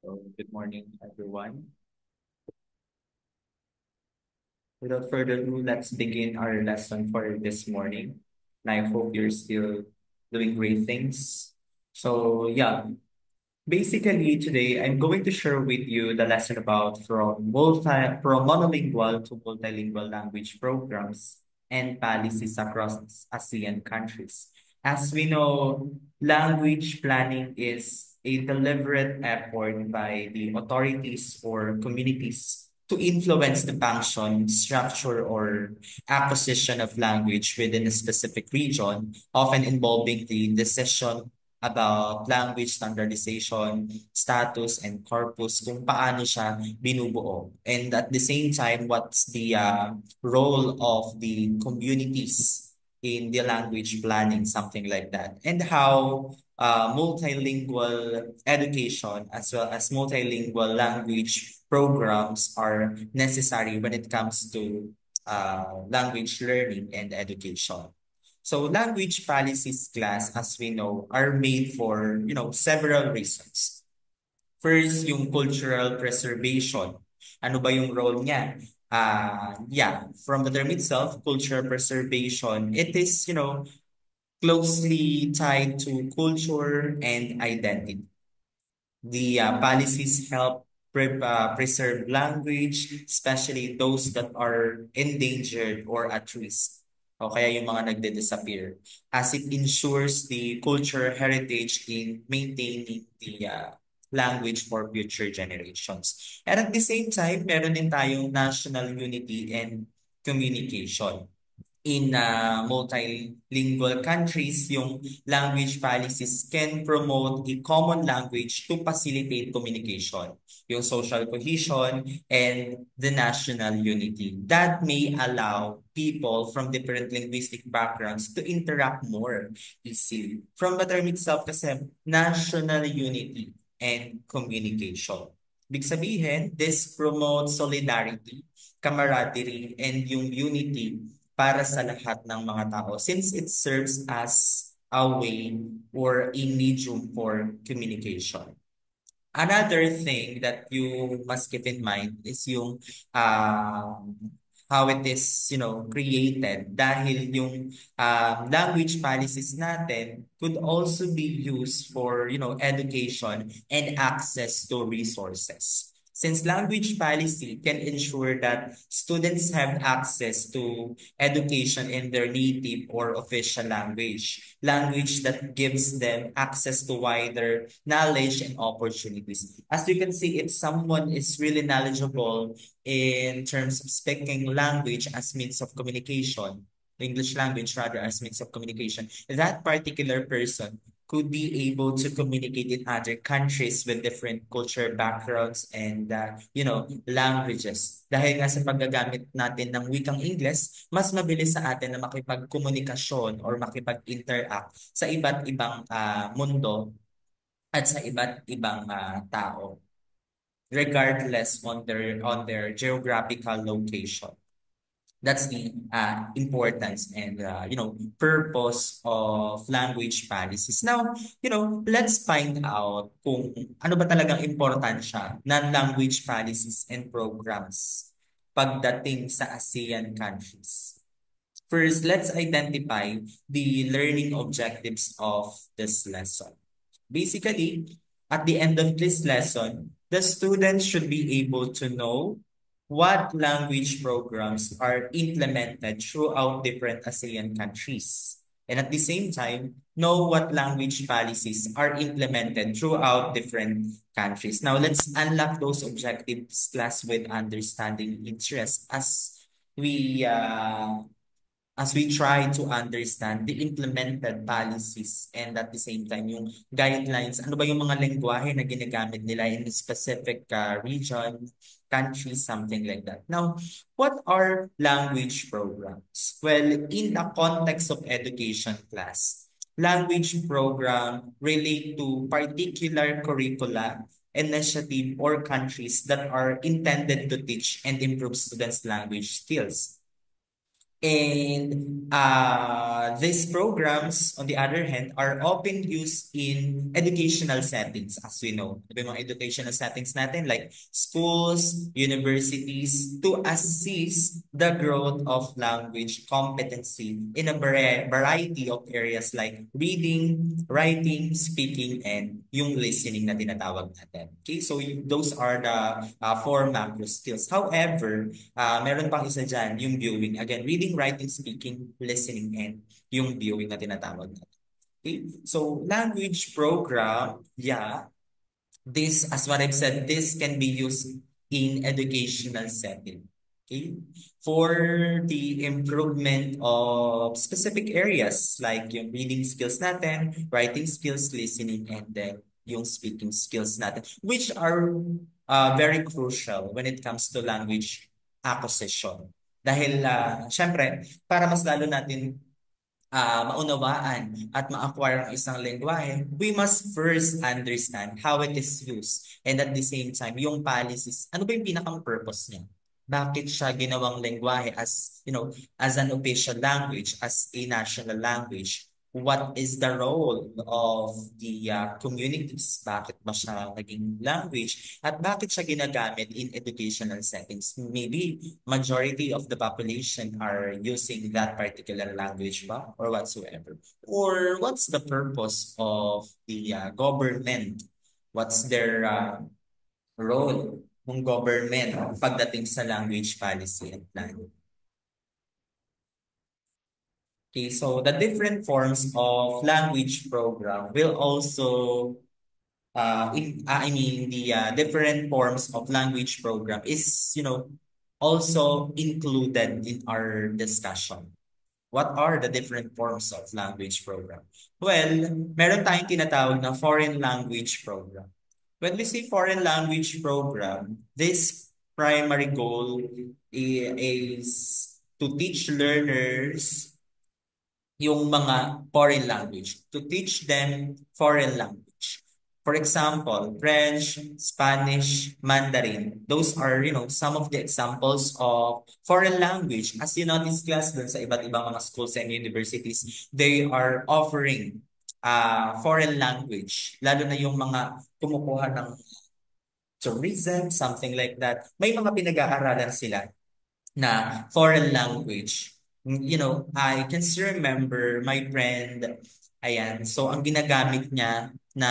So, good morning, everyone. Without further ado, let's begin our lesson for this morning. And I hope you're still doing great things. Basically today I'm going to share with you the lesson about from monolingual to multilingual language programs and policies across ASEAN countries. As we know, language planning is a deliberate effort by the authorities or communities to influence the function, structure, or acquisition of language within a specific region, often involving the decision about language standardization, status, and corpus, kung paano siya binubuo. And at the same time, what's the role of the communities in the language planning, something like that. And how multilingual education as well as multilingual language programs are necessary when it comes to language learning and education. So language policies class, as we know, are made for, several reasons. First, yung cultural preservation. Ano ba yung role niya? From the term itself, cultural preservation, it is, closely tied to culture and identity. The policies help preserve language, especially those that are endangered or at risk. O kaya yung mga nagde-disappear. As it ensures the cultural heritage in maintaining the language for future generations. And at the same time, meron din tayong national unity and communication in multilingual countries, yung language policies can promote a common language to facilitate communication, yung social cohesion, and the national unity. That may allow people from different linguistic backgrounds to interact more easily. From the term itself kasi, national unity and communication. Ibig sabihin, this promotes solidarity, camaraderie, and yung unity para sa lahat ng mga tao since it serves as a way or a medium for communication. Another thing that you must keep in mind is yung how it is, created dahil yung language policies natin could also be used for, education and access to resources. Since language policy can ensure that students have access to education in their native or official language that gives them access to wider knowledge and opportunities. As you can see, if someone is really knowledgeable in terms of speaking language as means of communication, English language rather as means of communication, that particular person could be able to communicate in other countries with different culture backgrounds and languages. Dahil nga sa paggagamit natin ng wikang Ingles, mas mabilis sa atin na makipagkomunikasyon or makipag-interact sa iba't ibang mundo at sa iba't ibang tao regardless on their geographical location. That's the importance and purpose of language policies. Now, let's find out kung ano ba talagang importansya ng language policies and programs pagdating sa ASEAN countries. First, let's identify the learning objectives of this lesson. Basically, at the end of this lesson, the students should be able to know what language programs are implemented throughout different ASEAN countries. And at the same time, know what language policies are implemented throughout different countries. Now, let's unlock those objectives class with understanding interest we uh, as we try to understand the implemented policies and at the same time yung guidelines, ano ba yung mga lengguwahe na ginagamit nila in a specific region, country, something like that. Now, what are language programs? Well, in the context of education class, language program relate to particular curricula, initiative, or countries that are intended to teach and improve students' language skills. And these programs, on the other hand, are often used in educational settings, as we know. Diba yung mga educational settings natin, like schools, universities, to assist the growth of language competency in a variety of areas like reading, writing, speaking, and yung listening na tinatawag natin. Okay, so those are the four macro skills. However, meron pang isa dyan, yung viewing. Again, reading, writing, speaking, listening, and yung viewing na tinatawag natin. Okay? So, language program, yeah, this, as what I've said, this can be used in educational setting. Okay? For the improvement of specific areas like yung reading skills natin, writing skills, listening, and then yung speaking skills natin, which are very crucial when it comes to language acquisition. Dahil, syempre, para mas lalo natin maunawaan at ma-acquire ang isang lengguwahe, we must first understand how it is used. And at the same time, yung policies, ano ba yung pinakang purpose niya? Bakit siya ginawang lengguwahe as, as an official language, as a national language? What is the role of the communities? Bakit ba siya naging language? At bakit siya ginagamit in educational settings? Maybe majority of the population are using that particular language ba or whatsoever? Or what's the purpose of the government? What's their role ng government pagdating sa language policy and plan? Okay, so the different forms of language program will also I mean the different forms of language program is also included in our discussion. What are the different forms of language program? Well, meron tayong tinatawag na foreign language program. When we say foreign language program, this primary goal is to teach learners yung mga foreign language, to teach them foreign language. For example, French, Spanish, Mandarin. Those are, some of the examples of foreign language. As you notice, class, dun sa iba't ibang mga schools and universities, they are offering foreign language. Lalo na yung mga kumukuha ng tourism, something like that. May mga pinag-aaralan sila na foreign language. I can still remember my friend, ayan, so ang ginagamit niya na,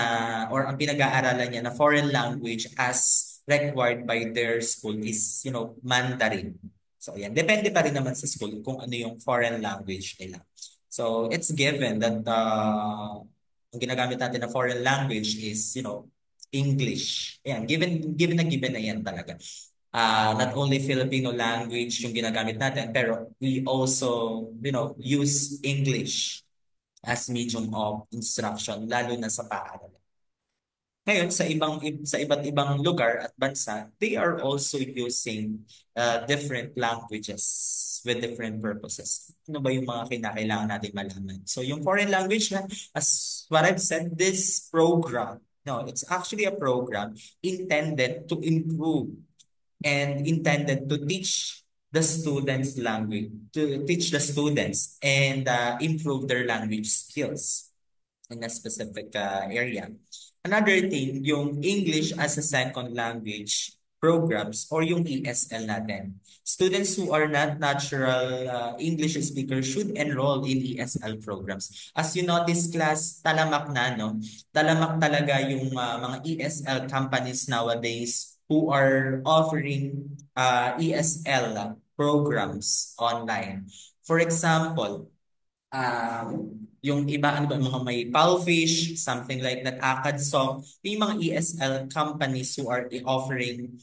or ang pinag-aaralan niya na foreign language as required by their school is, Mandarin. So, ayan, depende pa rin naman sa school kung ano yung foreign language nila. So, it's given that ang ginagamit natin na foreign language is, English. Ayan, given na yan talaga. Not only Filipino language yung ginagamit natin, pero we also, use English as medium of instruction, lalo na sa paaralan. Ngayon, sa iba't ibang lugar at bansa, they are also using different languages with different purposes. Ano ba yung mga kinakailangan natin malaman? So, yung foreign language na, as what I've said, this program, no, it's actually a program intended to improve and intended to teach the students language, to teach the students and improve their language skills in a specific area. Another thing, yung English as a second language programs or yung ESL natin. Students who are not natural English speakers should enroll in ESL programs. As you notice, class, talamak na, no? Talamak talaga yung mga ESL companies nowadays who are offering ESL programs online. For example, yung iba, ano ba, mga may Palfish, something like that, Akadsoft, yung mga ESL companies who are offering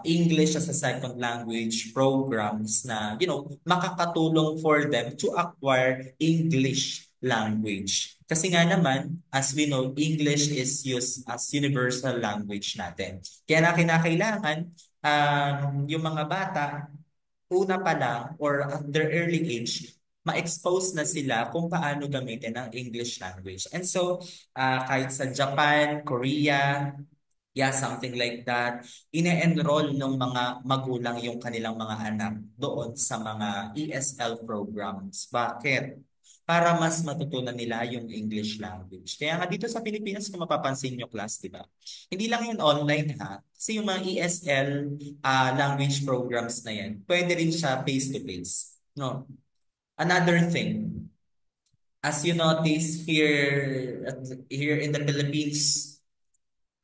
English as a second language programs na, makakatulong for them to acquire English language. Kasi nga naman, as we know, English is used as universal language natin. Kaya na kinakailangan, yung mga bata, una pa lang or at their early age, ma-expose na sila kung paano gamitin ang English language. And so, kahit sa Japan, Korea, Yeah, something like that. Ine-enroll ng mga magulang yung kanilang mga anak doon sa mga ESL programs. Bakit? Para mas matutunan nila yung English language. Kaya nga dito sa Pilipinas, kung mapapansin nyo class, di ba? Hindi lang yun online ha. Kasi yung mga ESL language programs na yan, pwede rin siya face-to-face. No? Another thing, as you notice here in the Philippines,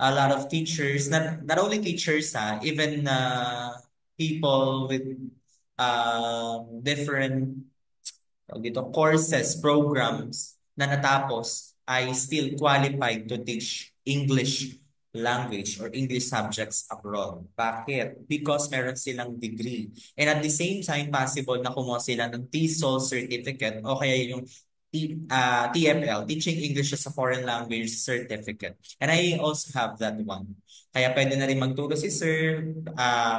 a lot of teachers, not only teachers, even people with different dito, courses, programs na natapos ay still qualified to teach English language or English subjects abroad. Bakit? Because meron silang degree. And at the same time, possible na kumuha sila ng TESOL certificate o kaya yung TFL, Teaching English as a Foreign Language Certificate. And I also have that one. Kaya pwede na rin magturo si sir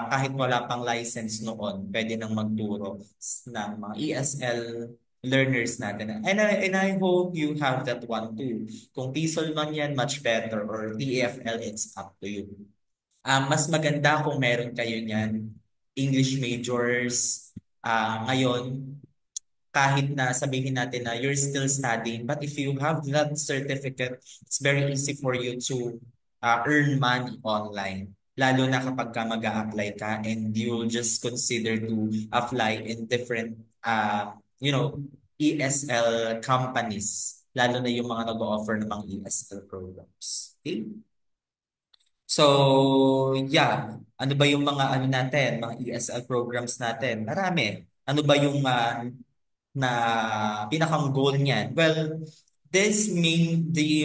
kahit wala pang license noon. Pwede nang magturo ng mga ESL learners natin. And I hope you have that one too. Kung TESOL man yan, much better. Or TFL, it's up to you. Mas maganda kung meron kayo niyan. English majors. Ngayon, kahit na sabihin natin na you're still studying, but if you have that certificate, it's very easy for you to earn money online. Lalo na kapag ka mag-a-apply ka and you'll just consider to apply in different, ESL companies. Lalo na yung mga nag-offer ng mga ESL programs. Okay? So, yeah. Ano ba yung mga ano natin, mga ESL programs natin? Marami. Ano ba yung na pinakang goal niyan? Well, the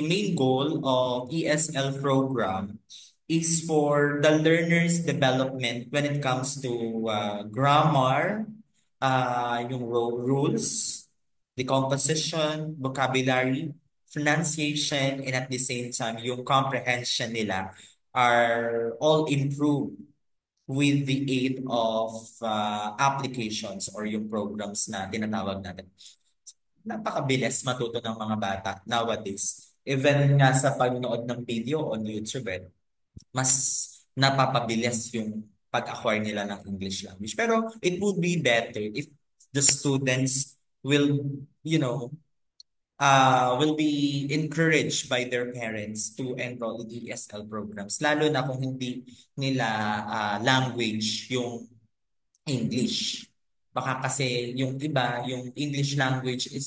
main goal of ESL program is for the learner's development when it comes to grammar, yung rules, the composition, vocabulary, pronunciation, and at the same time, yung comprehension nila are all improved with the aid of applications or yung programs na tinatawag natin. Napakabilis matuto ng mga bata nowadays. Even nga sa pagnood ng video on YouTube, mas napapabilis yung pag-acquire nila ng English language. Pero it would be better if the students will be encouraged by their parents to enroll in ESL programs. Lalo na kung hindi nila language yung English. Baka kasi yung iba, yung English language is,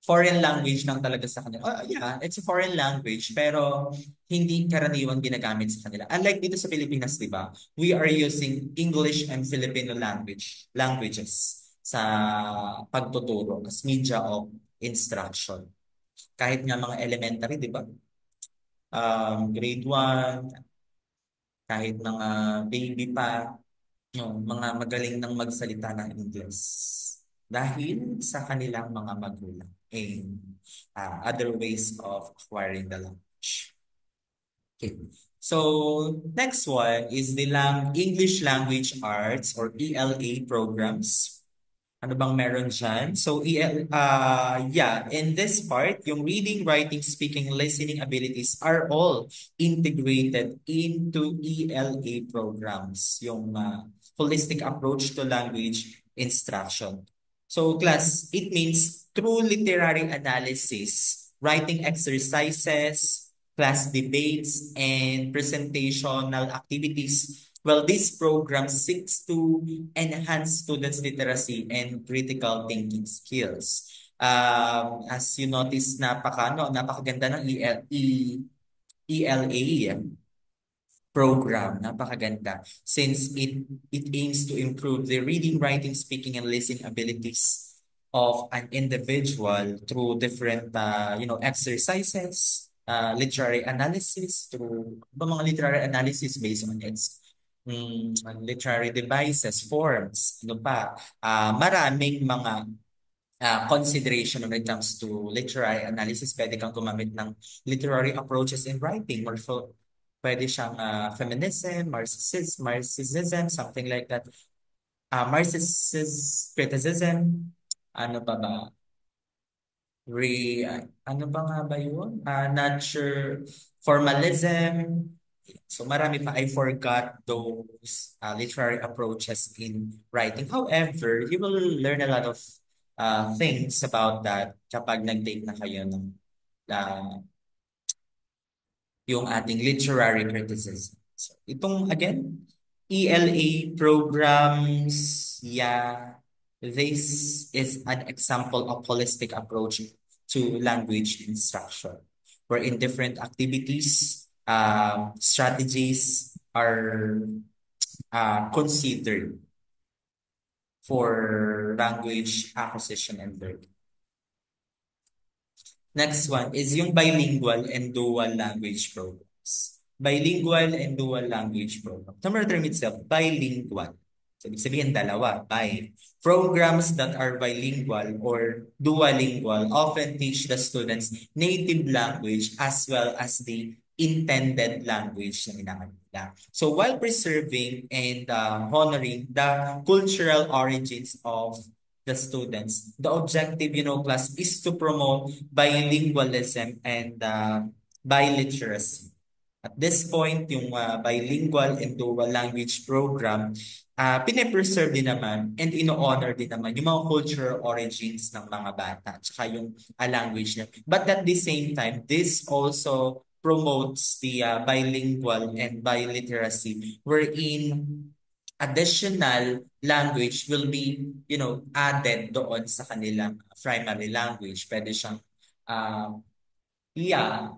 foreign language lang talaga sa kanila. Yeah, it's a foreign language, pero hindi karaniwang ginagamit sa kanila. Unlike dito sa Pilipinas, di ba? We are using English and Filipino languages sa pagtuturo as media of instruction. Kahit nga mga elementary, di ba? Grade 1, kahit mga baby pa, mga magaling ng magsalita ng Ingles dahil sa kanilang mga magulang and other ways of acquiring the language. Okay. So, next one is the English Language Arts or ELA programs. Ano bang meron dyan? So, yeah, in this part, yung reading, writing, speaking, listening abilities are all integrated into ELA programs, yung holistic approach to language instruction. So, class, it means through literary analysis, writing exercises, class debates, and presentational activities. Well, this program seeks to enhance students' literacy and critical thinking skills. As you notice, napakaganda ng ELA program. Napakaganda. Since it aims to improve the reading, writing, speaking, and listening abilities of an individual through different, exercises, literary analysis, through mga literary analysis based on its literary devices, forms, ano pa, maraming mga consideration when it comes to literary analysis. Pwede kang gumamit ng literary approaches in writing. Pwede siyang feminism, Marxism, something like that. Marxist criticism, ano pa ba? Ano ba nga ba yun? Nature, formalism, So marami pa. I forgot those literary approaches in writing. However, you will learn a lot of things about that kapag nag-take na kayo ng uh, yung ating literary criticism. So, itong again, ELA programs, yeah, this is an example of holistic approach to language instruction, where in different activities, strategies are considered for language acquisition and learning. Next one is yung bilingual and dual language programs. Bilingual and dual language program. Number term itself, bilingual. So, ibig sabihin dalawa, bi. Programs that are bilingual or duolingual often teach the students native language as well as the intended language na inakanila. So while preserving and honoring the cultural origins of the students. The objective, class is to promote bilingualism and biliteracy. At this point, yung bilingual and dual language program, pine-preserve din naman and ino-honor din naman yung mga cultural origins ng mga bata at saka yung language niya. But at the same time, this also promotes the bilingual and biliteracy wherein additional language will be, added doon sa kanilang primary language. Pwede siyang, uh, yeah,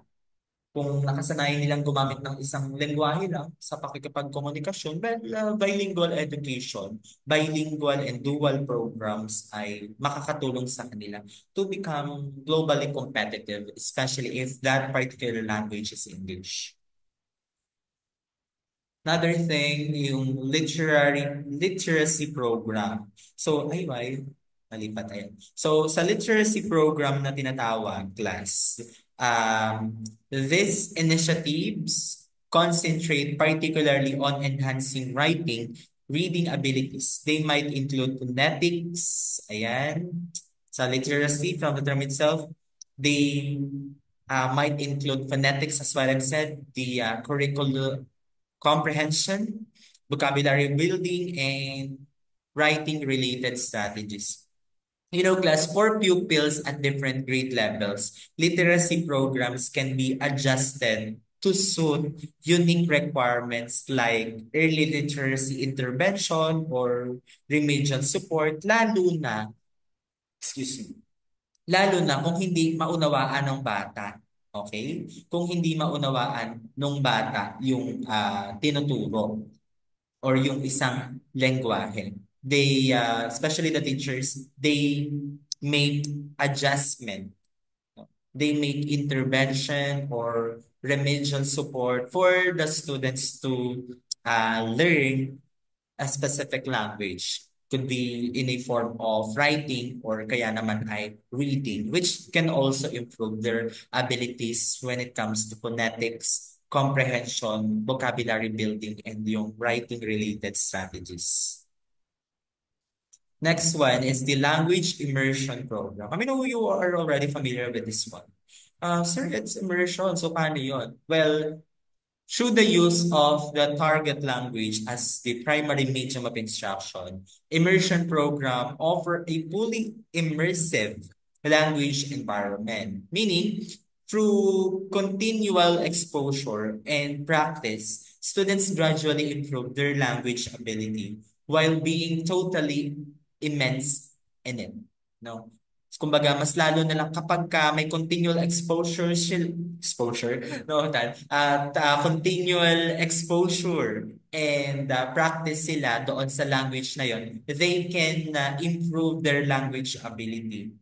kung nakasanayan nilang gumamit ng isang lengguwahe lang sa pakikipagkomunikasyon, well, bilingual education, bilingual and dual programs ay makakatulong sa kanila to become globally competitive, especially if that particular language is English. Another thing, yung literacy program. So, malipat ayan. So, sa literacy program na tinatawag, class, these initiatives concentrate particularly on enhancing writing, reading abilities. They might include phonetics, ayan. Sa literacy, from the term itself, they might include phonetics as what I've said, the curriculum comprehension, vocabulary building, and writing-related strategies. Class, for pupils at different grade levels, literacy programs can be adjusted to suit unique requirements like early literacy intervention or remedial support, excuse me, lalo na kung hindi maunawaan ng bata. Okay? Kung hindi maunawaan ng bata yung tinuturo or yung isang lengguwahe. They, especially the teachers, they make adjustment. They make intervention or remedial support for the students to learn a specific language. Could be in a form of writing or kaya naman ay reading, which can also improve their abilities when it comes to phonetics, comprehension, vocabulary building, and yung writing-related strategies. Next one is the language immersion program. I mean, you are already familiar with this one. Sir, it's immersion. So, paano yun? Well, through the use of the target language as the primary medium of instruction, immersion program offer a fully immersive language environment, meaning through continual exposure and practice, students gradually improve their language ability while being totally immense in it. No? Kumbaga, mas lalo na lang kapag ka may continual exposure, no, at continual exposure and practice sila doon sa language na yon, they can improve their language ability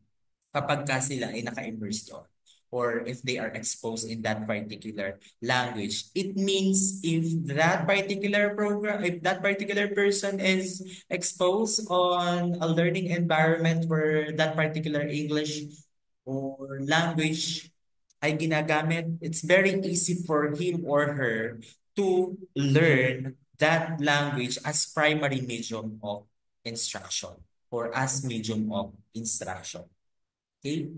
kapag ka sila ay naka-immerse doon or if they are exposed in that particular language. It means if that particular program, if that particular person is exposed on a learning environment where that particular English or language ay ginagamit, it's very easy for him or her to learn that language as primary medium of instruction or as medium of instruction. Okay?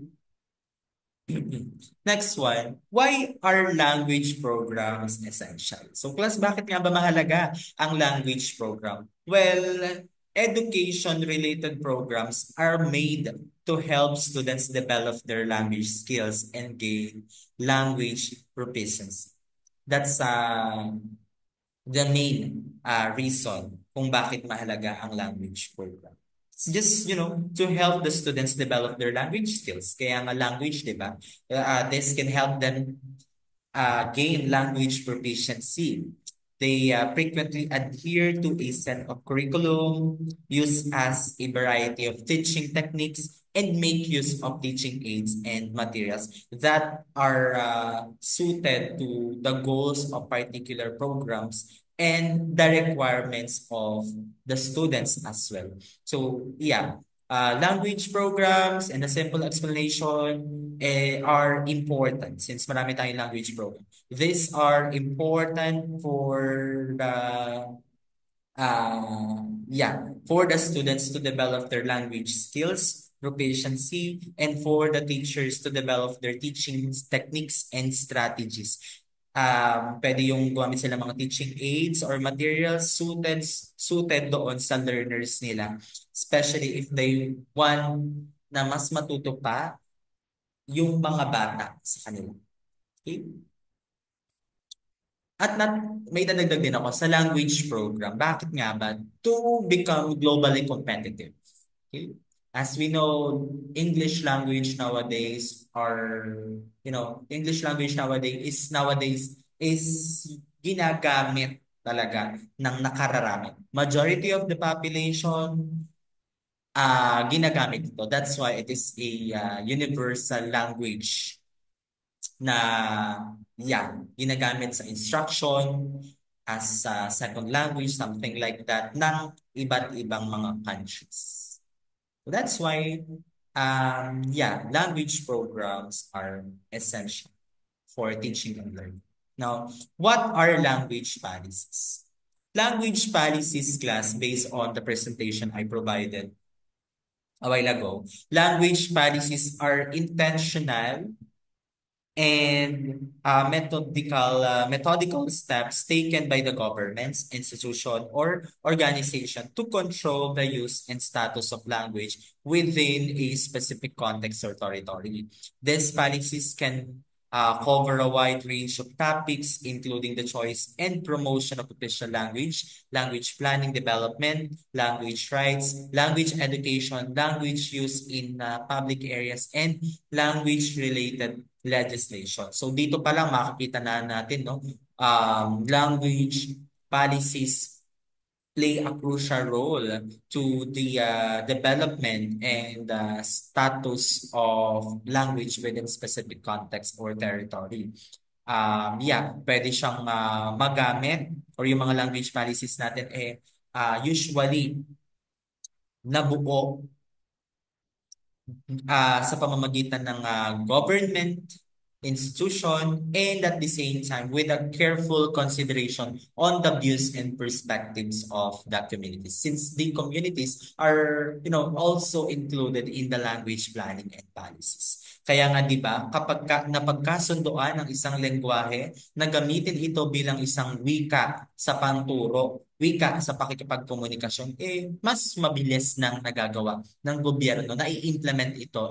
Next one, why are language programs essential? So class, bakit nga ba mahalaga ang language program? Well, education-related programs are made to help students develop their language skills and gain language proficiency. That's the main reason kung bakit mahalaga ang language program. It's just, to help the students develop their language skills. Kaya nga language, di ba? This can help them gain language proficiency. They frequently adhere to a set of curriculum, use as a variety of teaching techniques, and make use of teaching aids and materials that are suited to the goals of particular programs and the requirements of the students as well. So, yeah, language programs and a simple explanation are important since marami tayong language program. These are important for for the students to develop their language skills, proficiency, and for the teachers to develop their teaching techniques and strategies. Pwede yung gumamit sila mga teaching aids or materials suited doon sa learners nila. Especially if they want na mas matuto pa yung mga bata sa kanila. Okay? At may dadagdag din ako sa language program. Bakit nga ba? To become globally competitive. Okay? As we know, English language nowadays English language nowadays is ginagamit talaga ng nakararami. Majority of the population ginagamit ito. That's why it is a universal language na ginagamit sa instruction as a second language, something like that, ng iba't ibang mga countries. So that's why, language programs are essential for teaching and learning. Now, what are language policies? Language policies class, based on the presentation I provided a while ago, language policies are intentional and methodical steps taken by the governments, institution, or organization to control the use and status of language within a specific context or territory. These policies can cover a wide range of topics, including the choice and promotion of official language, language planning development, language rights, language education, language use in public areas, and language-related legislation. So dito pa lang makikita na natin, no, language policies play a crucial role to the development and status of language within specific context or territory. Pwede siyang magamit or yung mga language policies natin usually nabuo sa pamamagitan ng government, institution, and at the same time with a careful consideration on the views and perspectives of the communities. Since the communities are, also included in the language planning and policies. Kaya nga 'di ba, kapag napagkasundoan ng isang lengguwahe na gamitin ito bilang isang wika sa panturo, wika sa pakikipagkomunikasyon, mas mabilis nang nagagawa ng gobyerno na i-implement ito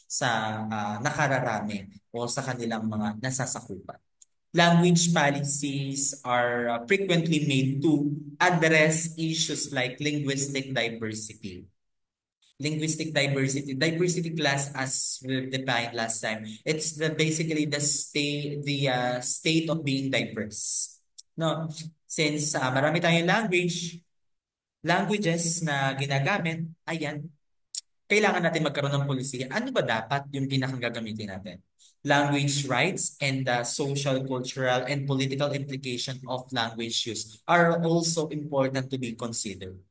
sa nakararami o sa kanilang mga nasasakupan. Language policies are frequently made to address issues like linguistic diversity. Linguistic diversity. Diversity class, as we defined last time, it's basically the state of being diverse. No, since marami tayong languages na ginagamit, ayan, kailangan natin magkaroon ng polisiya. Ano ba dapat yung pinakagagamitin natin? Language rights and the social, cultural, and political implication of language use are also important to be considered.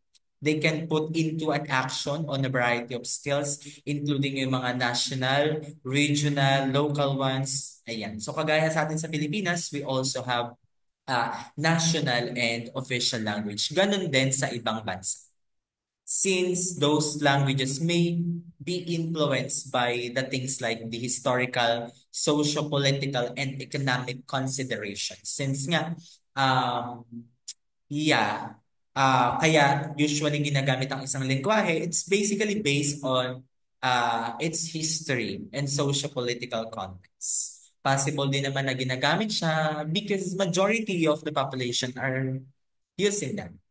They can put into an action on a variety of skills, including yung mga national, regional, local ones. Ayan. So kagaya sa atin sa Pilipinas, we also have national and official language. Ganon din sa ibang bansa. since those languages may be influenced by the things like the historical, socio-political, and economic considerations. Since nga, um, yeah, kaya usually ginagamit ang isang lengguwahe, it's basically based on its history and socio-political context. Possible din naman na ginagamit siya because majority of the population are using them.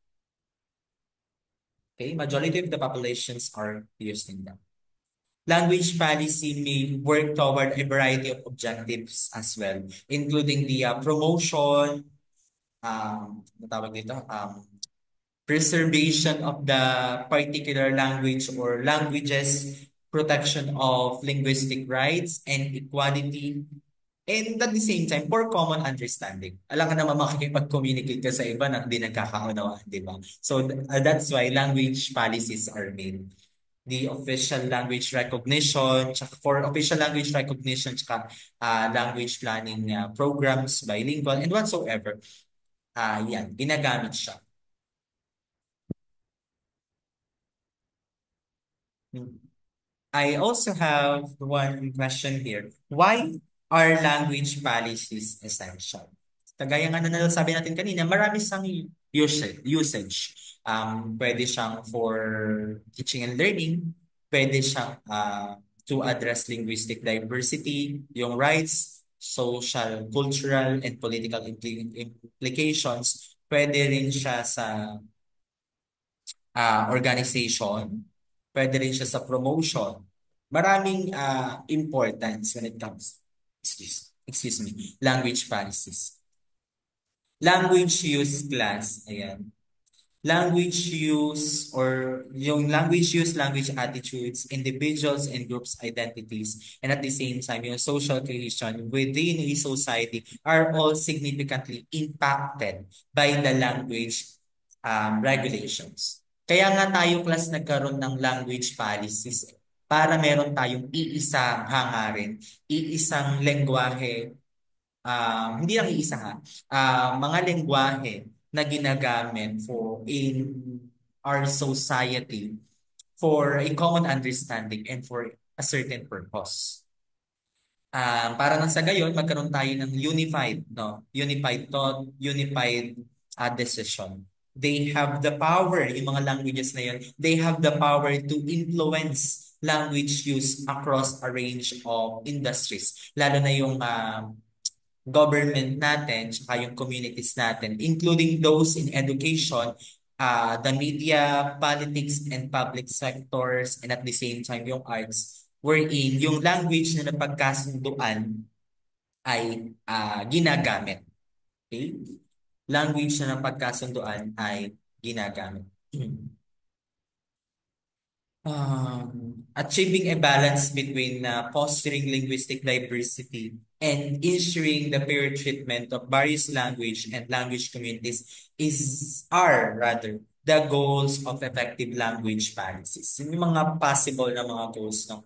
Okay, majority of the populations are using them. Language policy may work toward a variety of objectives as well, including the promotion, ano tawag dito, preservation of the particular language or languages, protection of linguistic rights and equality, and at the same time, for common understanding. Alam ka naman makikipag-communicate ka sa iba na hindi nagkakaunawaan, di ba? So that's why language policies are made. The official language recognition, tsaka for official language recognition, tsaka language planning programs, bilingual, and whatsoever, yan, ginagamit siya. I also have one question here. Why are language policies essential? Kagaya nga na nasabi natin kanina, marami siyang usage. Pwede siyang for teaching and learning. Pwede siyang to address linguistic diversity, yung rights, social, cultural, and political implications. Pwede rin siya sa organization, pwede rin siya sa promotion. Maraming importance when it comes, excuse me, language policies. Language use class, ayan. Language use or yung language use, language attitudes, individuals and groups identities, and at the same time, yung social cohesion within a society are all significantly impacted by the language regulations. Kaya nga tayo class nagkaroon ng language policies para meron tayong iisang hangarin, iisang lengguwahe, hindi lang iisa ha, mga lengguwahe na ginagamit for in our society for a common understanding and for a certain purpose. Para nang sa gayon, magkaroon tayo ng unified, no? Unified thought, unified decision. They have the power, yung mga languages na yun, they have the power to influence language use across a range of industries. Lalo na yung government natin, tsaka yung communities natin, including those in education, the media, politics, and public sectors, and at the same time, yung arts, wherein yung language na napagkasunduan ay ginagamit. Okay? Language na napagkasunduan ay ginagamit. Achieving a balance between fostering linguistic diversity and ensuring the fair treatment of various language and language communities are rather the goals of effective language policies. Yung mga possible na mga goals ng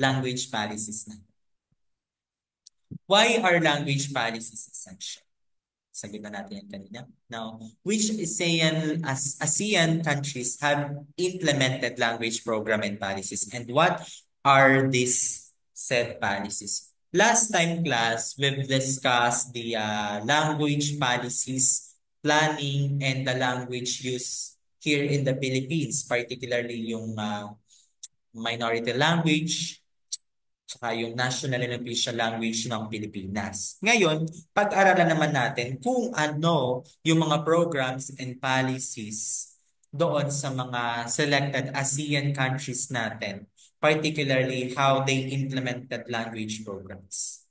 language policies na. Why are language policies essential? Sagot na natin yan kanina. Now, which ASEAN countries have implemented language program and policies, and what are these said policies? Last time class, we've discussed the language policies, planning, and the language use here in the Philippines, particularly yung minority language, tsaka yung national and official language ng Pilipinas. Ngayon, pag-aralan naman natin kung ano yung mga programs and policies doon sa mga selected ASEAN countries natin, particularly how they implemented language programs.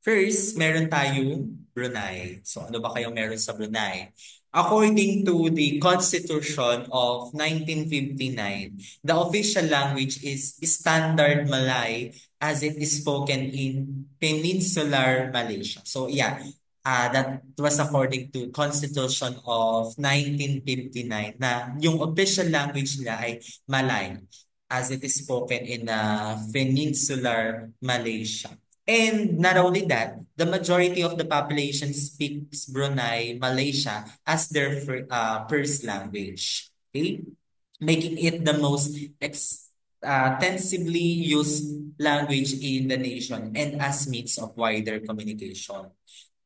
First, meron tayong Brunei. So ano ba kayong meron sa Brunei? According to the Constitution of 1959, the official language is Standard Malay as it is spoken in Peninsular Malaysia. So yeah, that was according to Constitution of 1959 na yung official language nila ay Malay as it is spoken in Peninsular Malaysia. And not only that, the majority of the population speaks Brunei, Malaysia as their first language. Okay? Making it the most extensively used language in the nation and as means of wider communication.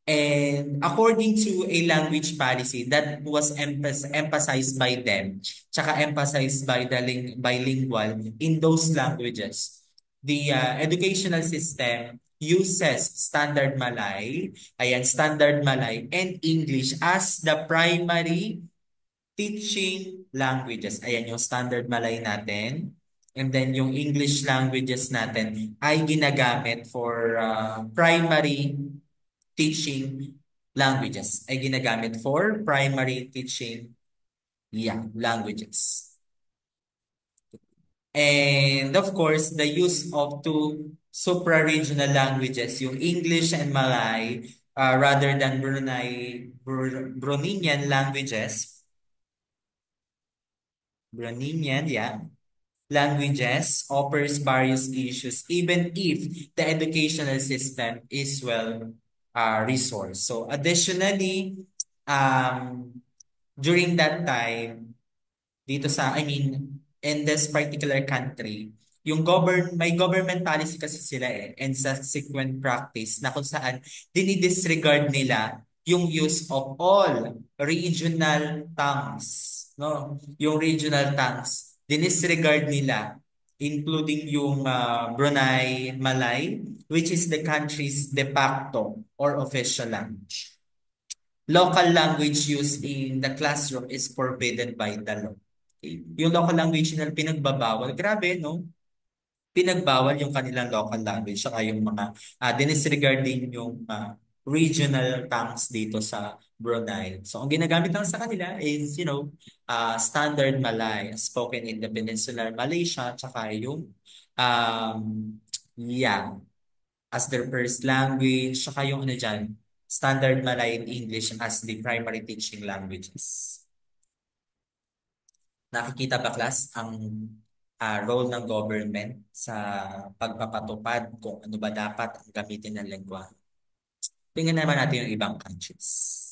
And according to a language policy that was emphasized by them, tsaka emphasized by the bilingual in those languages, the educational system uses Standard Malay, ayan, Standard Malay and English as the primary teaching languages. Ayan yung Standard Malay natin. And then yung English languages natin ay ginagamit for primary teaching languages. Ay ginagamit for primary teaching, yeah, languages. And of course, the use of two supra-regional languages, yung English and Malay, rather than Bruneian languages, Bruneian, yeah, languages offers various issues, even if the educational system is well resourced. So additionally, um, during that time, dito sa, I mean, in this particular country, yung may government policy kasi sila and subsequent practice na kung saan dinidisregard nila yung use of all regional tongues, no? Yung regional tongues, dinisregard nila, including yung Brunei Malay, which is the country's de facto or official language. Local language used in the classroom is forbidden by the law. Okay? Yung local language na pinagbabawal, grabe, no? Pinagbawal yung kanilang local language saka yung mga dinisregard din yung regional tongues dito sa Brunei. So, ang ginagamit lang sa kanila is, Standard Malay, spoken in the Peninsular Malaysia, tsaka yung, um, yeah, as their first language, saka yung ano dyan, Standard Malay and English as the primary teaching languages. Nakikita ba, class, ang role ng government sa pagpapatupad kung ano ba dapat ang gamitin ng lengguwahe? Tingnan naman natin yung ibang countries.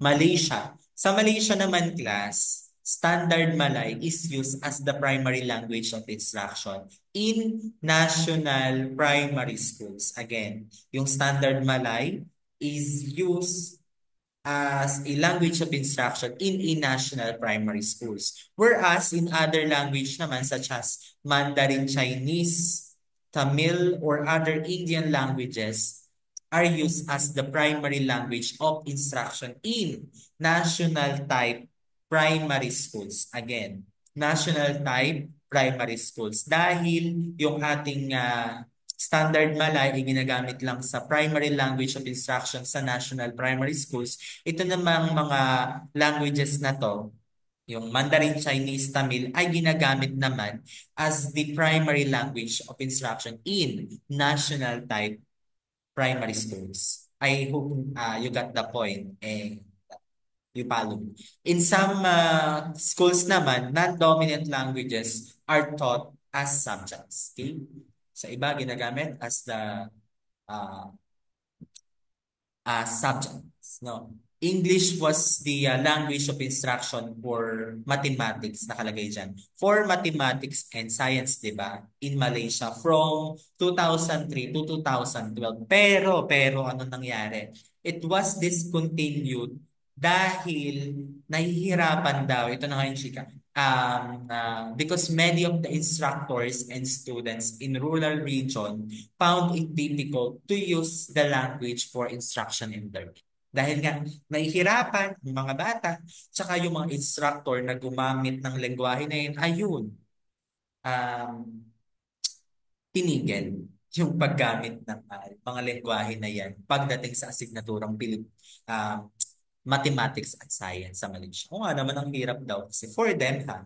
Malaysia. Sa Malaysia naman, class, Standard Malay is used as the primary language of instruction in national primary schools. Again, yung Standard Malay is used as a language of instruction in a national primary schools. Whereas in other language naman such as Mandarin Chinese, Tamil, or other Indian languages are used as the primary language of instruction in national type primary schools. Again, national type primary schools. Dahil yung ating Standard Malay ay ginagamit lang sa primary language of instruction sa national primary schools. Ito namang mga languages na to, yung Mandarin, Chinese, Tamil, ay ginagamit naman as the primary language of instruction in national type primary schools. I hope you got the point. You follow. In some schools naman, non-dominant languages are taught as subjects. Okay? Sa iba, ginagamit as the uh, subjects. No? English was the language of instruction for mathematics, nakalagay dyan. For mathematics and science, di ba? In Malaysia from 2003 to 2012. Pero, ano nangyari? It was discontinued dahil nahihirapan daw. Ito na nga yung chika. Because many of the instructors and students in rural region found it difficult to use the language for instruction and learning. Dahil nga, nahihirapan yung mga bata, tsaka yung mga instructor na gumamit ng lengguwahe na yun, ayun, um, tinigil yung paggamit ng mga lengguwahe na yan pagdating sa asignaturang mathematics at science sa Malaysia. O nga naman, ang hirap daw kasi for them, ha?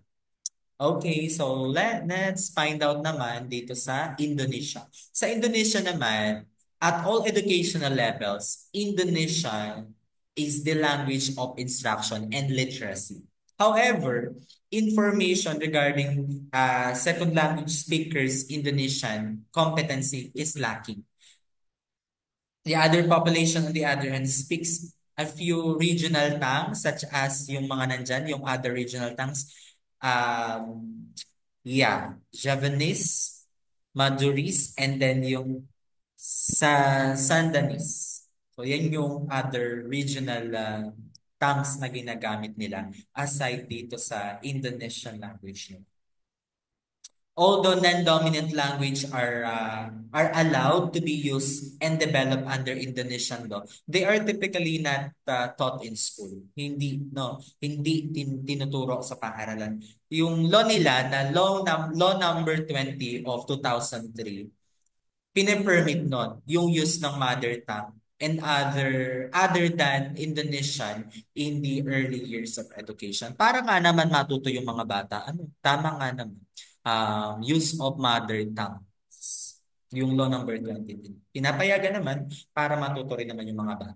Okay, so let's find out naman dito sa Indonesia. Sa Indonesia naman, at all educational levels, Indonesian is the language of instruction and literacy. However, information regarding second language speakers Indonesian competency is lacking. The other population, on the other hand, speaks a few regional tongues, such as yung mga nandyan, yung other regional tongues. Yeah, Javanese, Madurese, and then yung Sandanese. So yan yung other regional tongues na ginagamit nila aside dito sa Indonesian language. Although non-dominant language are allowed to be used and developed under Indonesian law, they are typically not taught in school. Hindi tinuturo sa paaralan. Yung law nila na law number 20 of 2003, pine-permit nun yung use ng mother tongue and other than Indonesian in the early years of education. Para nga naman matuto yung mga bata, tama nga naman. Use of mother tongue. Yung law number 20. Pinapayagan naman para matuto rin naman yung mga bata.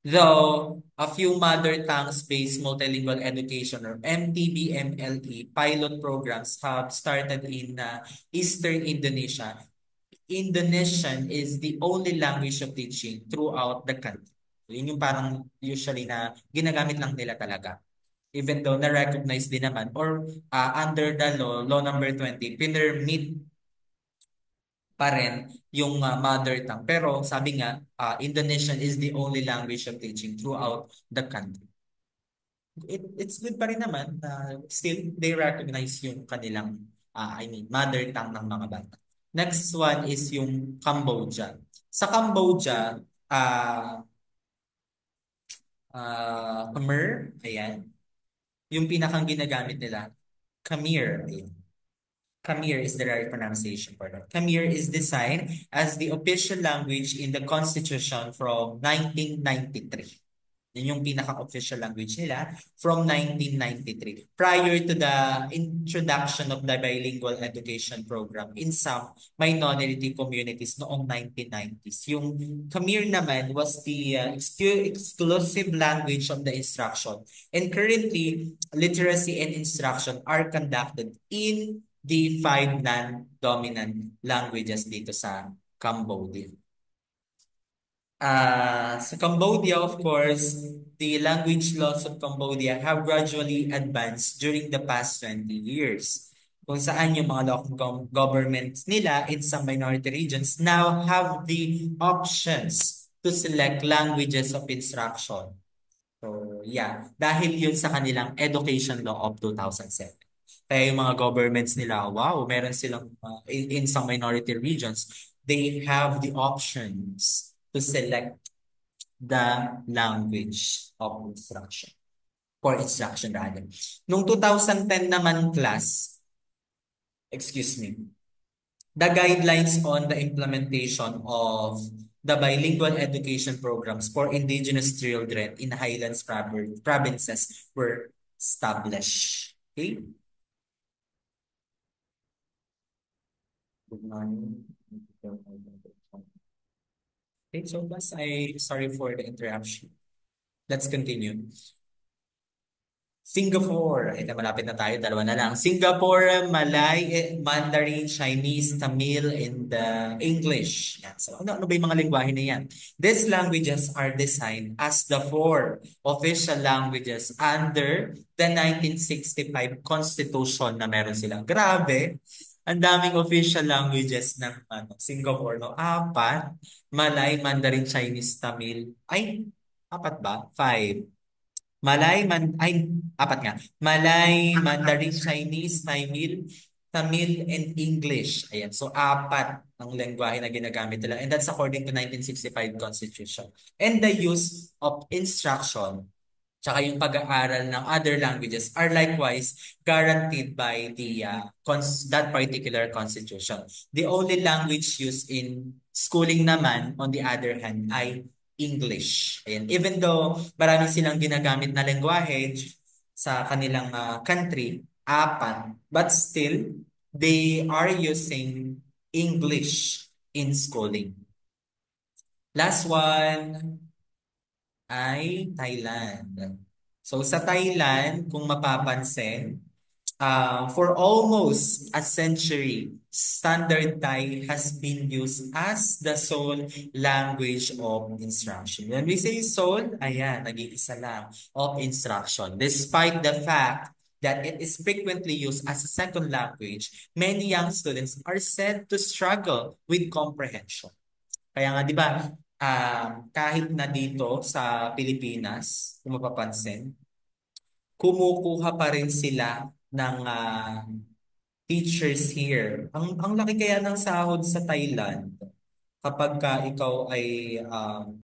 Though a few mother tongues-based multilingual education or MTB-MLE pilot programs have started in Eastern Indonesia. Indonesian is the only language of teaching throughout the country. Yun yung parang usually na ginagamit lang nila talaga. Even though na-recognize din naman or under the law number 20, pinermit pa rin yung mother tongue. Pero sabi nga, Indonesian is the only language of teaching throughout the country. It's good pa rin naman. Still, they recognize yung kanilang, mother tongue ng mga bata. Next one is yung Cambodia. Sa Cambodia, Khmer, ayan. Yung pinakang ginagamit nila, Khmer, ayan. Khmer is the right pronunciation for that. Khmer is designed as the official language in the Constitution from 1993. Yun yung pinaka-official language nila from 1993. Prior to the introduction of the bilingual education program in some minority communities noong 1990s. Yung Khmer naman was the exclusive language of the instruction. And currently, literacy and instruction are conducted in the five non-dominant languages dito sa Cambodia. Sa Cambodia, of course, the language laws of Cambodia have gradually advanced during the past 20 years. Kung saan yung mga local governments nila in some minority regions now have the options to select languages of instruction. So, yeah. Dahil yun sa kanilang Education Law of 2007. Kaya yung mga governments nila, wow, meron silang, in some minority regions, they have the options to select the language of instruction, for instruction rather. Nung 2010 naman class, excuse me, the guidelines on the implementation of the bilingual education programs for indigenous children in Highlands provinces were established. Okay? Good morning. Okay, so Bas, sorry for the interruption. Let's continue. Singapore. Ito, malapit na tayo. Dalawa na lang. Singapore, Malay, Mandarin, Chinese, Tamil, and English. Yan. So, ano ba yung mga lingwahe na yan? These languages are designed as the four official languages under the 1965 Constitution na meron silang. Grabe. Ang daming official languages ng Singapore. No? Apat. Malay, Mandarin, Chinese, Tamil. Ay, apat ba? Five. Apat nga. Malay, Mandarin, Chinese, Tamil, and English. Ayan. So, apat ang lengguwahe na ginagamit nila. And that's according to 1965 Constitution. And the use of instruction, tsaka yung pag-aaral ng other languages are likewise guaranteed by that particular constitution. The only language used in schooling naman, on the other hand, ay English. Ayan. Even though marami silang ginagamit na lengguwahe sa kanilang country, apat, but still, they are using English in schooling. Last one ay Thailand. So sa Thailand, kung mapapansin, For almost a century, Standard Thai has been used as the sole language of instruction. When we say sole, ayan, nag-iisa lang of instruction. Despite the fact that it is frequently used as a second language, many young students are said to struggle with comprehension. Kaya nga, di ba, kahit na dito sa Pilipinas, kung mapapansin, kumukuha pa rin sila ng teachers here. Ang laki kaya ng sahod sa Thailand kapag ka ikaw ay